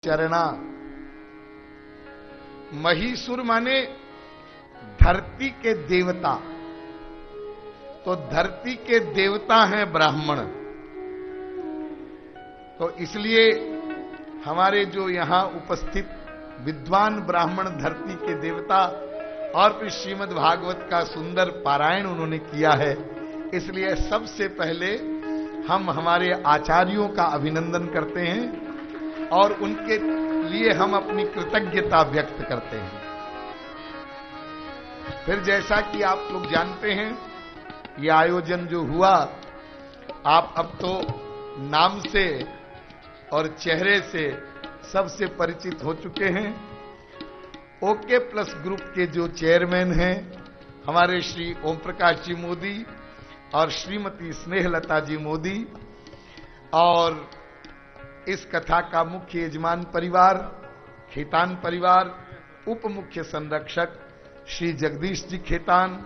चरणा। महीसुर माने धरती के देवता, तो धरती के देवता हैं ब्राह्मण। तो इसलिए हमारे जो यहां उपस्थित विद्वान ब्राह्मण धरती के देवता, और फिर श्रीमद् भागवत का सुंदर पारायण उन्होंने किया है, इसलिए सबसे पहले हम हमारे आचार्यों का अभिनंदन करते हैं और उनके लिए हम अपनी कृतज्ञता व्यक्त करते हैं। फिर जैसा कि आप लोग जानते हैं, यह आयोजन जो हुआ, आप अब तो नाम से और चेहरे से सबसे परिचित हो चुके हैं। ओके प्लस ग्रुप के जो चेयरमैन हैं हमारे श्री ओम प्रकाश जी मोदी और श्रीमती स्नेहलता जी मोदी, और इस कथा का मुख्य यजमान परिवार खेतान परिवार, उप मुख्य संरक्षक श्री जगदीश जी खेतान,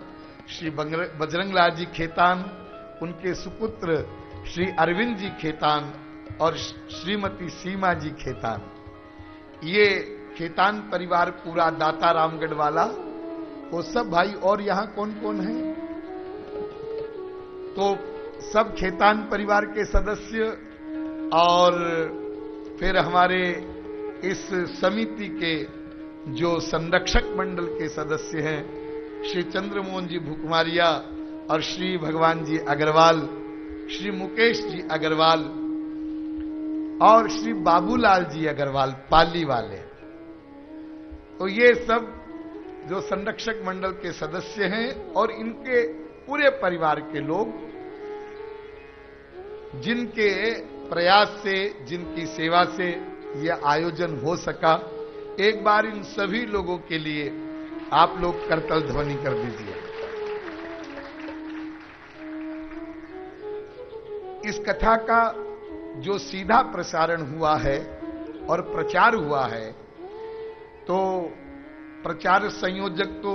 श्री बजरंगलाल जी खेतान, उनके सुपुत्र श्री अरविंद जी खेतान और श्रीमती सीमा जी खेतान। ये खेतान परिवार पूरा दाता रामगढ़ वाला, वो सब भाई। और यहां कौन कौन है? तो सब खेतान परिवार के सदस्य, और फिर हमारे इस समिति के जो संरक्षक मंडल के सदस्य हैं, श्री चंद्रमोहन जी भुकमारिया और श्री भगवान जी अग्रवाल, श्री मुकेश जी अग्रवाल और श्री बाबूलाल जी अग्रवाल, पाली वाले। तो ये सब जो संरक्षक मंडल के सदस्य हैं और इनके पूरे परिवार के लोग, जिनके प्रयास से, जिनकी सेवा से यह आयोजन हो सका, एक बार इन सभी लोगों के लिए आप लोग करतल ध्वनि कर दीजिए। इस कथा का जो सीधा प्रसारण हुआ है और प्रचार हुआ है, तो प्रचार संयोजक तो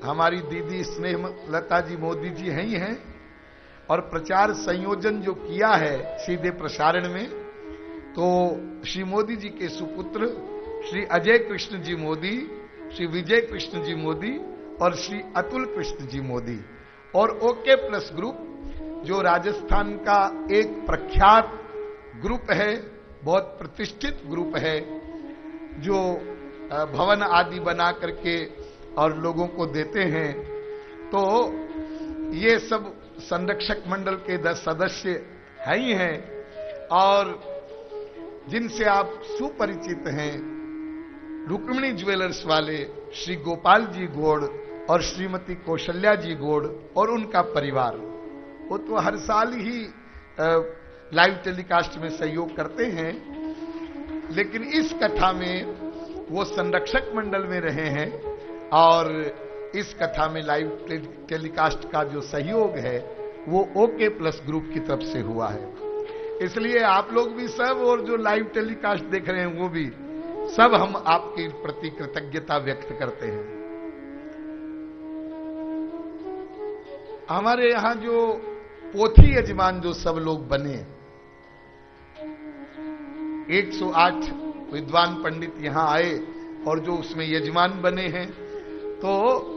हमारी दीदी स्नेहलता जी मोदी जी हैं ही हैं, और प्रचार संयोजन जो किया है सीधे प्रसारण में, तो श्री मोदी जी के सुपुत्र श्री अजय कृष्ण जी मोदी, श्री विजय कृष्ण जी मोदी और श्री अतुल कृष्ण जी मोदी, और ओके प्लस ग्रुप जो राजस्थान का एक प्रख्यात ग्रुप है, बहुत प्रतिष्ठित ग्रुप है, जो भवन आदि बना करके और लोगों को देते हैं। तो ये सब संरक्षक मंडल के 10 सदस्य है ही हैं, और जिनसे आप सुपरिचित हैं, रुक्मिणी ज्वेलर्स वाले श्री गोपाल जी गोड़ और श्रीमती कौशल्या जी गोड़ और उनका परिवार, वो तो हर साल ही लाइव टेलीकास्ट में सहयोग करते हैं, लेकिन इस कथा में वो संरक्षक मंडल में रहे हैं, और इस कथा में लाइव टेलीकास्ट का जो सहयोग है वो ओके प्लस ग्रुप की तरफ से हुआ है। इसलिए आप लोग भी सब, और जो लाइव टेलीकास्ट देख रहे हैं वो भी सब, हम आपके प्रति कृतज्ञता व्यक्त करते हैं। हमारे यहां जो पोथी यजमान जो सब लोग बने, 108 विद्वान पंडित यहां आए और जो उसमें यजमान बने हैं, तो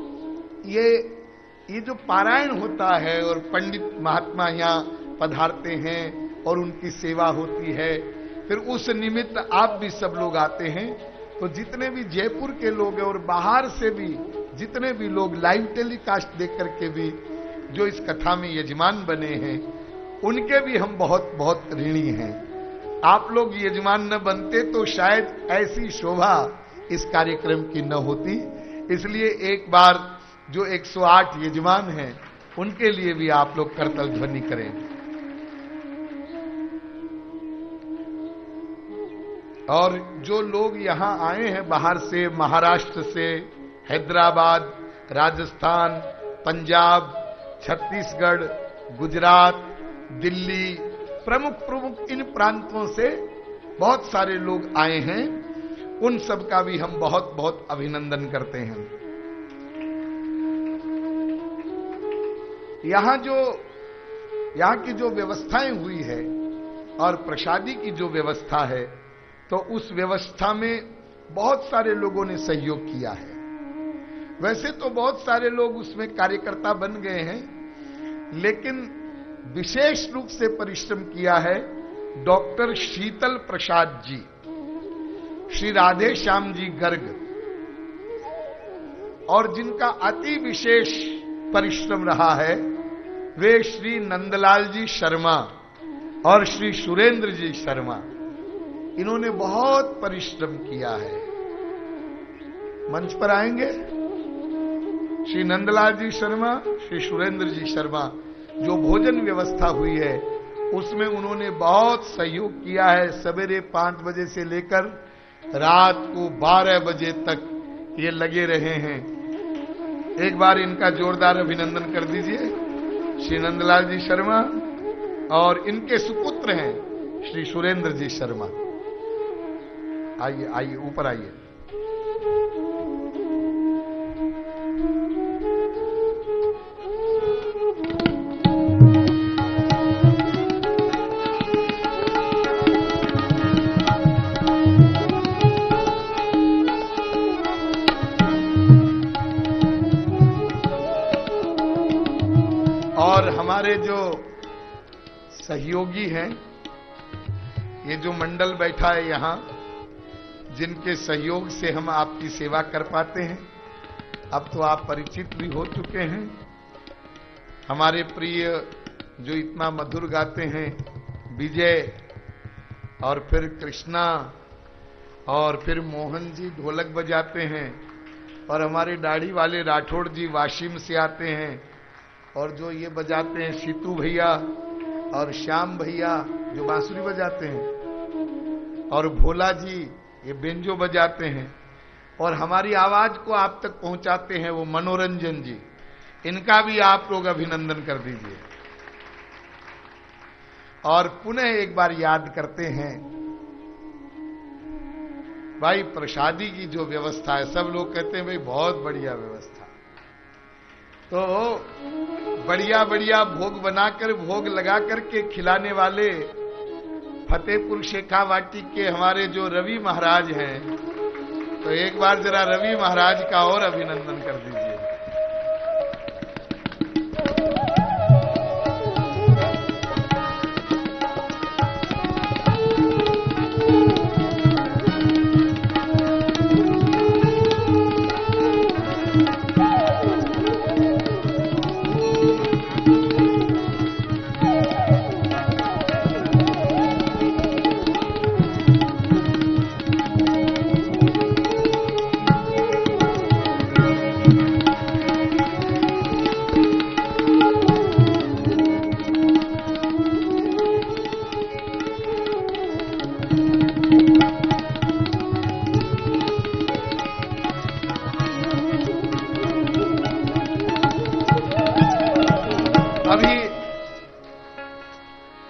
ये जो पारायण होता है और पंडित महात्मा यहां पधारते हैं और उनकी सेवा होती है, फिर उस निमित्त आप भी सब लोग आते हैं। तो जितने भी जयपुर के लोग हैं और बाहर से भी जितने भी लोग लाइव टेलीकास्ट देख करके भी जो इस कथा में यजमान बने हैं, उनके भी हम बहुत बहुत ऋणी हैं। आप लोग यजमान न बनते तो शायद ऐसी शोभा इस कार्यक्रम की न होती। इसलिए एक बार जो 108 यजमान हैं, उनके लिए भी आप लोग करतल ध्वनि करें। और जो लोग यहां आए हैं बाहर से, महाराष्ट्र से, हैदराबाद, राजस्थान, पंजाब, छत्तीसगढ़, गुजरात, दिल्ली, प्रमुख इन प्रांतों से बहुत सारे लोग आए हैं, उन सब का भी हम बहुत बहुत अभिनंदन करते हैं। यहाँ की जो व्यवस्थाएं हुई है और प्रसादी की जो व्यवस्था है, तो उस व्यवस्था में बहुत सारे लोगों ने सहयोग किया है। वैसे तो बहुत सारे लोग उसमें कार्यकर्ता बन गए हैं, लेकिन विशेष रूप से परिश्रम किया है डॉक्टर शीतल प्रसाद जी, श्री राधे श्याम जी गर्ग, और जिनका अति विशेष परिश्रम रहा है वे श्री नंदलाल जी शर्मा और श्री सुरेंद्र जी शर्मा। इन्होंने बहुत परिश्रम किया है। मंच पर आएंगे श्री नंदलाल जी शर्मा, श्री सुरेंद्र जी शर्मा। जो भोजन व्यवस्था हुई है उसमें उन्होंने बहुत सहयोग किया है। सवेरे 5 बजे से लेकर रात को 12 बजे तक ये लगे रहे हैं। एक बार इनका जोरदार अभिनंदन कर दीजिए श्री नंदलाल जी शर्मा, और इनके सुपुत्र हैं श्री सुरेंद्र जी शर्मा। आइए आइए ऊपर आइए। और हमारे जो सहयोगी हैं, ये जो मंडल बैठा है यहां, जिनके सहयोग से हम आपकी सेवा कर पाते हैं, अब तो आप परिचित भी हो चुके हैं। हमारे प्रिय जो इतना मधुर गाते हैं विजय, और फिर कृष्णा, और फिर मोहन जी ढोलक बजाते हैं, और हमारे दाढ़ी वाले राठौड़ जी वाशिम से आते हैं, और जो ये बजाते हैं सीतू भैया और श्याम भैया जो बांसुरी बजाते हैं, और भोला जी ये बेंजो बजाते हैं, और हमारी आवाज को आप तक पहुंचाते हैं वो मनोरंजन जी। इनका भी आप लोग अभिनंदन कर दीजिए। और पुनः एक बार याद करते हैं भाई प्रसादी की जो व्यवस्था है, सब लोग कहते हैं भाई बहुत बढ़िया व्यवस्था। तो बढ़िया बढ़िया भोग बनाकर, भोग लगा करके खिलाने वाले फतेहपुर शेखावाटी के हमारे जो रवि महाराज हैं, तो एक बार जरा रवि महाराज का और अभिनंदन कर दीजिए।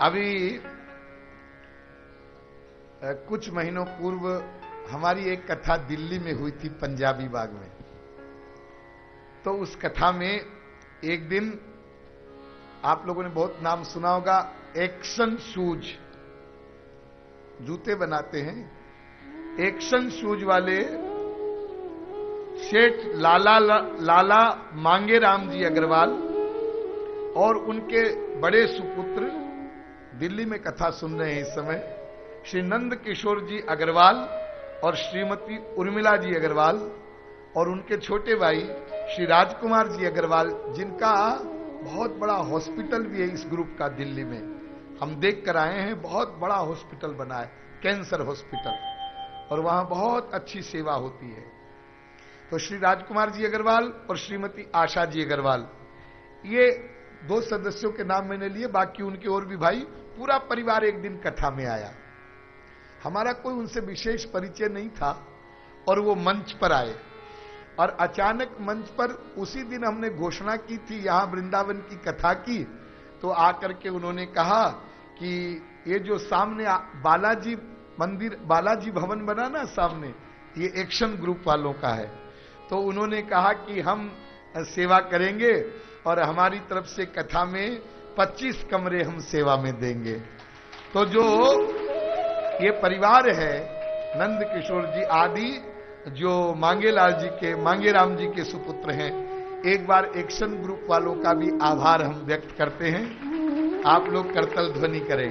अभी कुछ महीनों पूर्व हमारी एक कथा दिल्ली में हुई थी, पंजाबी बाग में। तो उस कथा में एक दिन आप लोगों ने बहुत नाम सुना होगा, एक्शन शूज जूते बनाते हैं, एक्शन शूज वाले सेठ लाला मांगेराम जी अग्रवाल और उनके बड़े सुपुत्र दिल्ली में कथा सुन रहे हैं इस समय, श्री नंद किशोर जी अग्रवाल और श्रीमती उर्मिला जी अग्रवाल, और उनके छोटे भाई श्री राजकुमार जी अग्रवाल, जिनका बहुत बड़ा हॉस्पिटल भी है इस ग्रुप का दिल्ली में। हम देख कर आए हैं, बहुत बड़ा हॉस्पिटल बना है, कैंसर हॉस्पिटल, और वहां बहुत अच्छी सेवा होती है। तो श्री राजकुमार जी अग्रवाल और श्रीमती आशा जी अग्रवाल, ये 2 सदस्यों के नाम मैंने लिए, बाकी उनके और भी भाई, पूरा परिवार एक दिन कथा में आया। हमारा कोई उनसे विशेष परिचय नहीं था, और वो मंच पर आए, और अचानक मंच पर उसी दिन हमने घोषणा की थी यहां वृंदावन की कथा की, तो आकर के उन्होंने कहा कि ये जो सामने बालाजी मंदिर, बालाजी भवन बना ना सामने, ये एक्शन ग्रुप वालों का है। तो उन्होंने कहा कि हम सेवा करेंगे और हमारी तरफ से कथा में 25 कमरे हम सेवा में देंगे। तो जो ये परिवार है नंद किशोर जी आदि जो मांगेराम जी के सुपुत्र हैं, एक बार एक्शन ग्रुप वालों का भी आभार हम व्यक्त करते हैं। आप लोग करतल ध्वनि करें।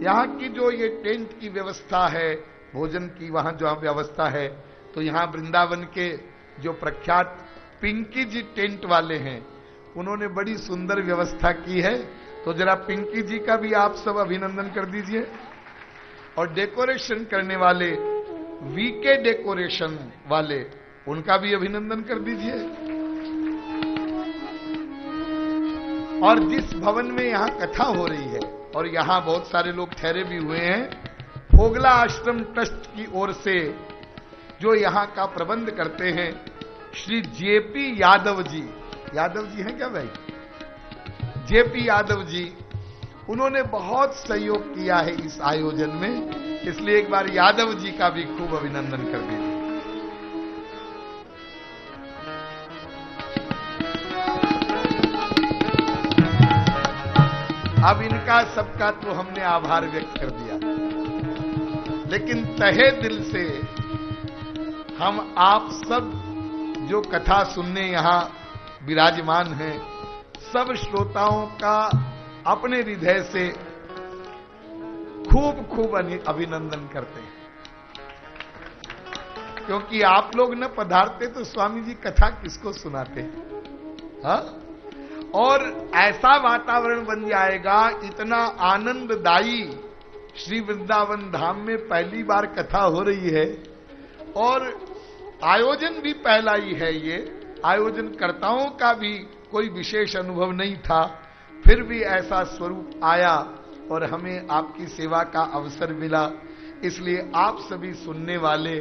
यहां की जो ये टेंट की व्यवस्था है, भोजन की वहां जो व्यवस्था है, तो यहां वृंदावन के जो प्रख्यात पिंकी जी टेंट वाले हैं, उन्होंने बड़ी सुंदर व्यवस्था की है। तो जरा पिंकी जी का भी आप सब अभिनंदन कर दीजिए। और डेकोरेशन करने वाले वीके डेकोरेशन वाले, उनका भी अभिनंदन कर दीजिए। और जिस भवन में यहां कथा हो रही है और यहां बहुत सारे लोग ठहरे भी हुए हैं, फोगला आश्रम ट्रस्ट की ओर से जो यहां का प्रबंध करते हैं श्री जेपी यादव जी, यादव जी हैं क्या भाई? जेपी यादव जी, उन्होंने बहुत सहयोग किया है इस आयोजन में, इसलिए एक बार यादव जी का भी खूब अभिनंदन कर दीजिए। अब इनका सबका तो हमने आभार व्यक्त कर दिया, लेकिन तहे दिल से हम आप सब जो कथा सुनने यहां विराजमान हैं, सब श्रोताओं का अपने हृदय से खूब खूब अभिनंदन करते हैं। क्योंकि आप लोग न पधारते तो स्वामी जी कथा किसको सुनाते? हा? और ऐसा वातावरण बन जाएगा, इतना आनंददायी। श्री वृंदावन धाम में पहली बार कथा हो रही है और आयोजन भी पहला ही है। ये आयोजनकर्ताओं का भी कोई विशेष अनुभव नहीं था, फिर भी ऐसा स्वरूप आया और हमें आपकी सेवा का अवसर मिला। इसलिए आप सभी सुनने वाले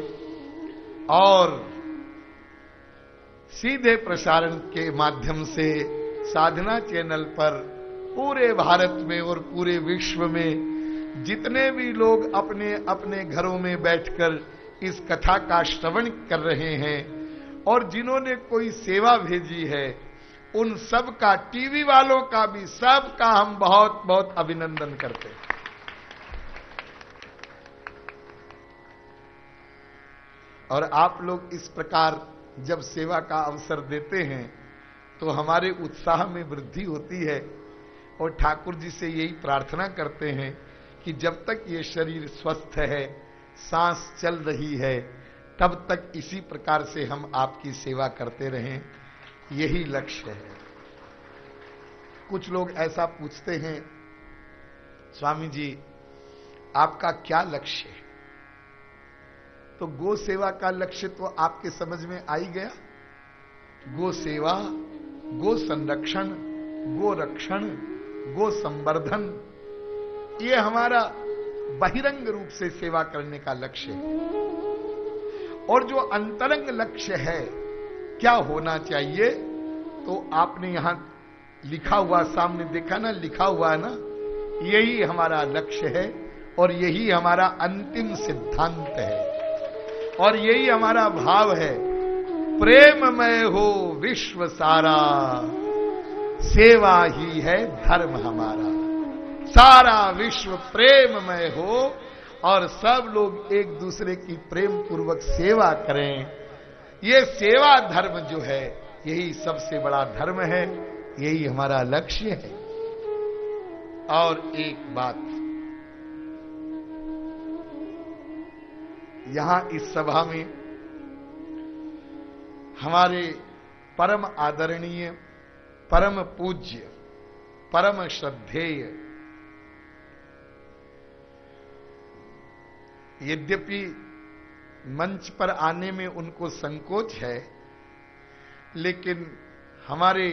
और सीधे प्रसारण के माध्यम से साधना चैनल पर पूरे भारत में और पूरे विश्व में जितने भी लोग अपने अपने घरों में बैठकर इस कथा का श्रवण कर रहे हैं और जिन्होंने कोई सेवा भेजी है, उन सब का, टीवी वालों का भी, सब का हम बहुत बहुत अभिनंदन करते हैं। और आप लोग इस प्रकार जब सेवा का अवसर देते हैं तो हमारे उत्साह में वृद्धि होती है और ठाकुर जी से यही प्रार्थना करते हैं कि जब तक ये शरीर स्वस्थ है, सांस चल रही है, तब तक इसी प्रकार से हम आपकी सेवा करते रहें, यही लक्ष्य है। कुछ लोग ऐसा पूछते हैं, स्वामी जी आपका क्या लक्ष्य है? तो गो सेवा का लक्ष्य तो आपके समझ में आ ही गया। गो सेवा, गो संरक्षण, गो रक्षण, गो संवर्धन, ये हमारा बहिरंग रूप से सेवा करने का लक्ष्य है। और जो अंतरंग लक्ष्य है, क्या होना चाहिए, तो आपने यहां लिखा हुआ सामने देखा ना, लिखा हुआ है ना, यही हमारा लक्ष्य है और यही हमारा अंतिम सिद्धांत है और यही हमारा भाव है। प्रेममय हो विश्व सारा, सेवा ही है धर्म हमारा। सारा विश्व प्रेममय हो और सब लोग एक दूसरे की प्रेम पूर्वक सेवा करें। ये सेवा धर्म जो है, यही सबसे बड़ा धर्म है, यही हमारा लक्ष्य है। और एक बात, यहां इस सभा में हमारे परम आदरणीय, परम पूज्य, परम श्रद्धेय, यद्यपि मंच पर आने में उनको संकोच है, लेकिन हमारे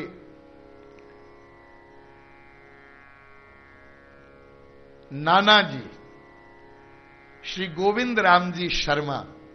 नाना जी श्री गोविंद राम जी शर्मा,